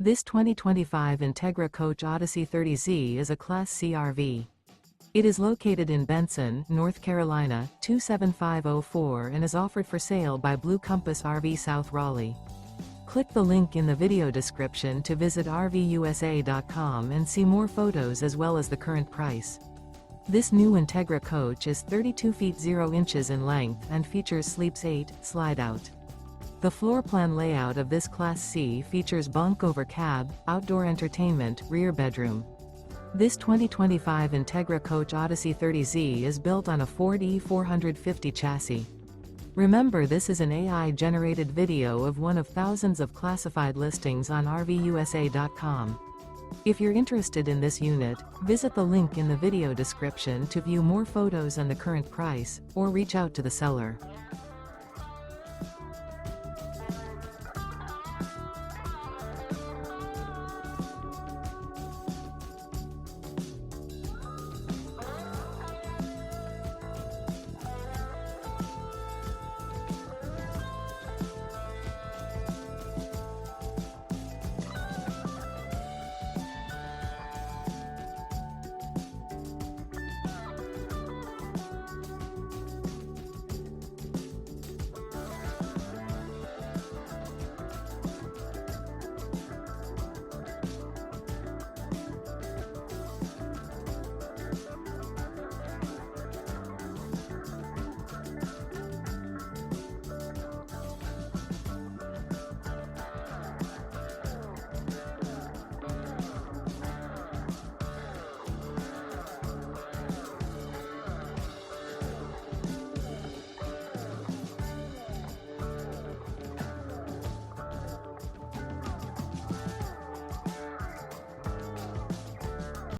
This 2025 Entegra Coach Odyssey 30Z is a Class C RV. It is located in Benson, North Carolina, 27504 and is offered for sale by Blue Compass RV South Raleigh. Click the link in the video description to visit RVUSA.com and see more photos as well as the current price. This new Entegra Coach is 32 feet 0 inches in length and features Sleeps 8, Slideout. The floor plan layout of this Class C features bunk over cab, outdoor entertainment, rear bedroom. This 2025 Entegra Coach Odyssey 30Z is built on a Ford E450 chassis. Remember, this is an AI-generated video of one of thousands of classified listings on RVUSA.com. If you're interested in this unit, visit the link in the video description to view more photos and the current price, or reach out to the seller.